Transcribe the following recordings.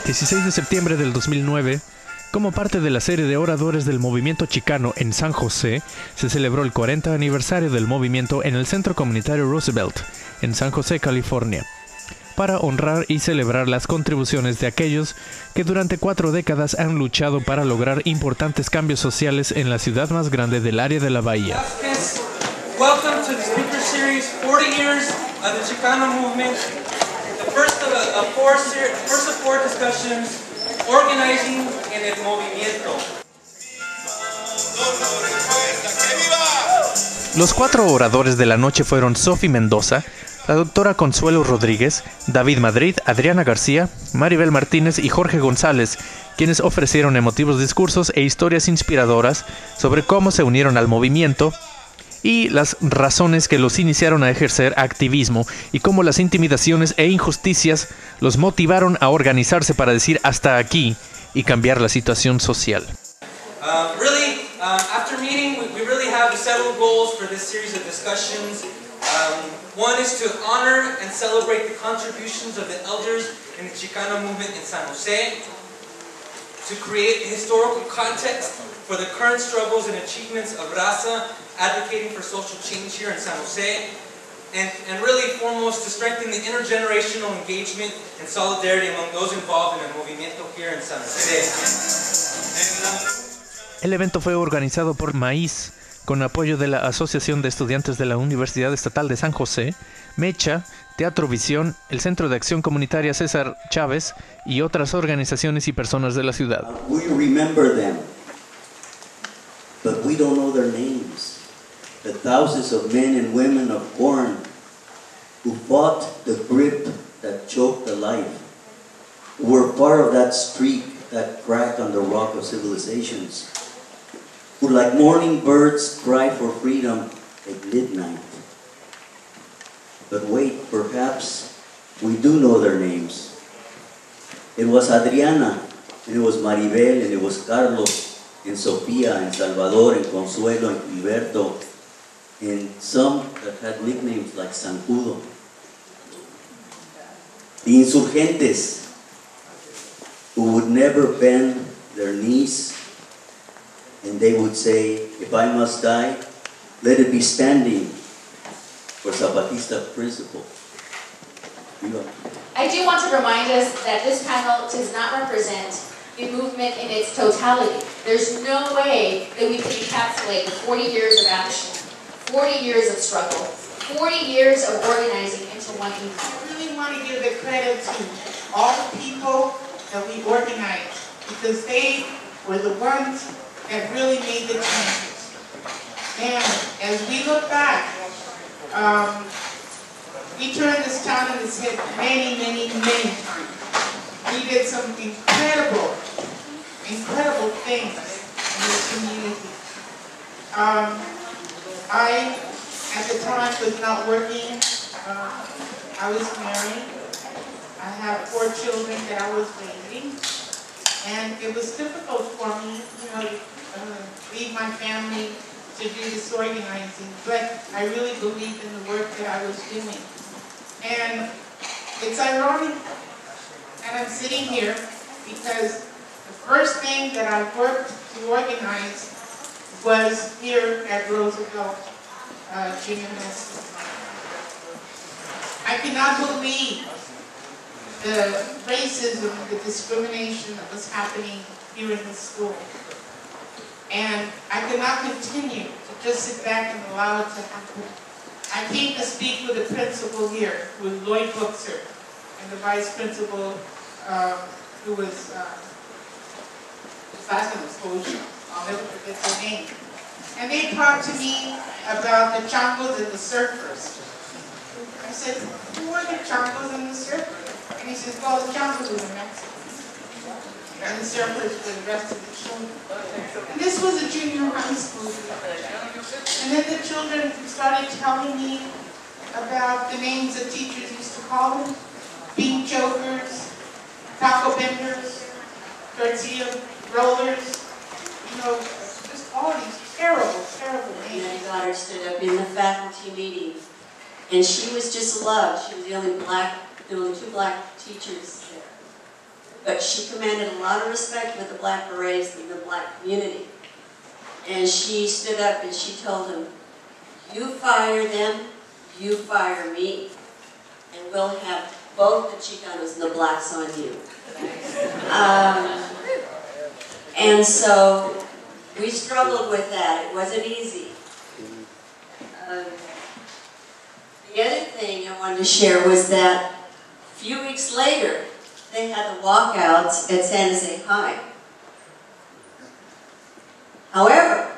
16 de septiembre del 2009, como parte de la serie de oradores del Movimiento Chicano en San José, se celebró el 40 aniversario del movimiento en el Centro Comunitario Roosevelt, en San José, California, para honrar y celebrar las contribuciones de aquellos que durante 4 décadas han luchado para lograr importantes cambios sociales en la ciudad más grande del área de la Bahía. Welcome to the speaker series, 40 years of the Chicano movement. The first of four discussions, organizing en el movimiento. Los 4 oradores de la noche fueron Sofi Mendoza, la doctora Consuelo Rodríguez, David Madrid, Adriana García, Maribel Martínez y Jorge González, quienes ofrecieron emotivos discursos e historias inspiradoras sobre cómo se unieron al movimiento y las razones que los iniciaron a ejercer activismo y cómo las intimidaciones e injusticias los motivaron a organizarse para decir hasta aquí y cambiar la situación social. After meeting, we really have several goals for this series of discussions. One is to honor and celebrate the contributions of the elders in the Chicano movement in San Jose, to create historical context for the current struggles and achievements of Raza advocating for social change here in San Jose, and really foremost to strengthen the intergenerational engagement and solidarity among those involved in the movimiento here in San Jose. El evento fue organizado por Maíz, con apoyo de la Asociación de Estudiantes de la Universidad Estatal de San José, Mecha, Teatro Visión, el Centro de Acción Comunitaria César Chávez y otras organizaciones y personas de la ciudad. We remember them, but we don't know their names. The thousands of men and women of Corn who fought the grip that choked the life, who were part of that streak that cracked on the rock of civilizations, who like morning birds cry for freedom at midnight. But wait, perhaps we do know their names. It was Adriana, and it was Maribel, and it was Carlos, and Sofía, and Salvador, and Consuelo, and Gilberto, and some that had nicknames like Zancudo. The insurgentes, who would never bend their knees, and they would say, if I must die, let it be standing for Zapatista principle. I do want to remind us that this panel does not represent the movement in its totality. There's no way that we can encapsulate the 40 years of action, 40 years of struggle, 40 years of organizing into one movement. I really want to give the credit to all the people that we organized, because they were the ones that really made the changes. And as we look back, we turned this town on its head many, many, many times. We did some incredible things in this community. I, at the time, was not working. I was married. I have 4 children that I was raising. And it was difficult for me, to leave my family to do this organizing. But I really believed in the work that I was doing. And it's ironic that I'm sitting here because the first thing that I worked to organize was here at Roosevelt Junior High School. I cannot believe the racism, the discrimination that was happening here in the school. And I cannot continue to just sit back and allow it to happen. I came to speak with the principal here, with Lloyd Bookser, and the vice principal, who was last name was Hoja. I'll never forget their name. And they talked to me about the changos and the surfers. I said, who are the changos and the surfers? And he says, well, the changos are the Mexicans. And the surfers were the rest of the children. And this was a junior high school. And then the children started telling me about the names that teachers used to call them. Bean chokers, taco benders, tortilla rollers, just all these terrible, terrible names. My daughter stood up in the faculty meeting And she was just loved. She was the only two black teachers there. But she commanded a lot of respect with the black berets and the black community. And she stood up and she told them, you fire them, you fire me. And we'll have both the Chicanos and the blacks on you. And so we struggled with that. It wasn't easy. The other thing I wanted to share was that a few weeks later, they had the walkouts at San Jose High. However,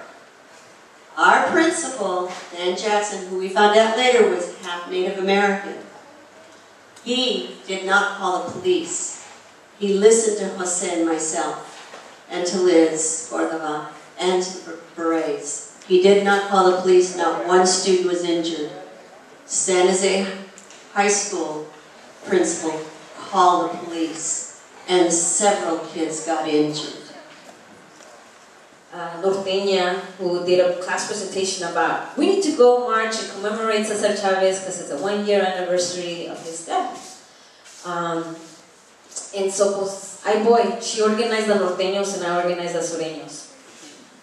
our principal, Dan Jackson, who we found out later was half Native American, he did not call the police. He listened to Jose and myself, and to Liz Cordova, and to the Berets. He did not call the police. Not one student was injured. San Jose High School principal called the police, and several kids got injured. Norteña, who did a class presentation about, we need to go march and commemorate Cesar Chavez because it's a 1-year anniversary of his death. And so, pues, she organized the Norteños and I organized the Sureños.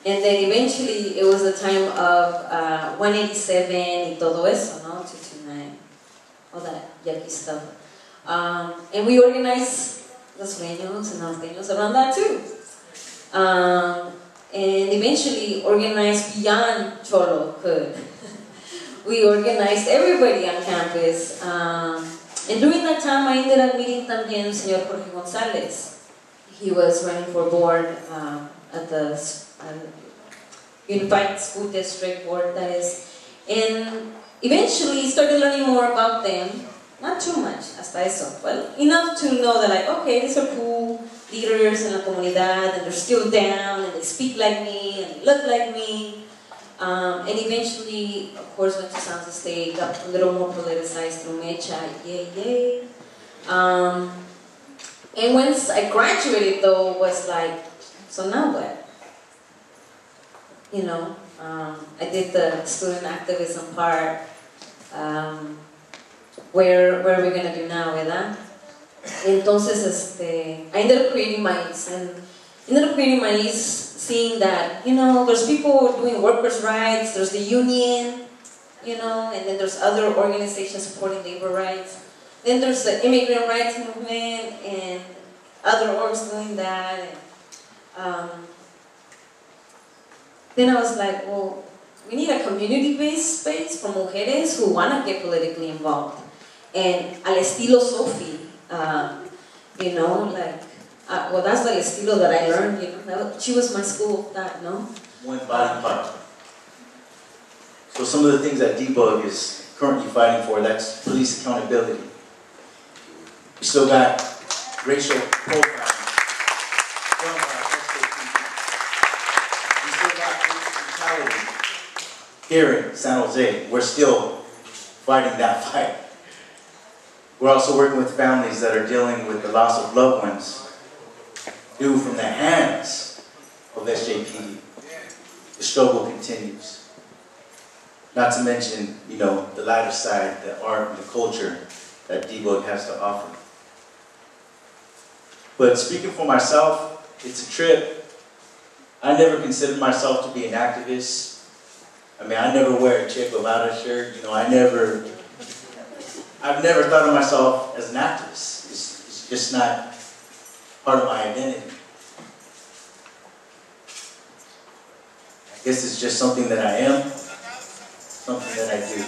And then eventually, it was the time of 187 y todo eso, no? 229, all that yucky stuff. And we organized the Sureños and Norteños around that too. And eventually organized beyond Cholo Hood. We organized everybody on campus. And during that time, I ended up meeting también Señor Jorge González. He was running for board at the Unified School District Board, that is. And eventually started learning more about them. Not too much, hasta eso, but enough to know that, like, okay, these are cool leaders in la comunidad, and they're still down, and they speak like me, and they look like me. And eventually, of course, went to San Jose, got a little more politicized through Mecha, yay. And once I graduated, though, was like, so now what? You know, I did the student activism part. Where are we going to do now, ¿verdad? Entonces, I ended up creating MAIS, seeing that, you know, there's people doing workers' rights, there's the union, you know, and then there's other organizations supporting labor rights. Then there's the immigrant rights movement and other orgs doing that. Then I was like, well, we need a community-based space for mujeres who want to get politically involved. And al estilo Sophie, you know, like, well, that's the estilo that I learned, you know. She was my school of that, no? One body part. So some of the things that Debug is currently fighting for, that's police accountability. We still got racial profiling. We still got police brutality. Here in San Jose, we're still fighting that fight. We're also working with families that are dealing with the loss of loved ones due from the hands of SJP. The struggle continues. Not to mention, you know, the lighter side, the art and the culture that Debug has to offer. But speaking for myself, it's a trip. I never considered myself to be an activist. I mean, I never wear a chick without a shirt. You know, I've never thought of myself as an activist. It's just not part of my identity. I guess it's just something that I am, something that I do.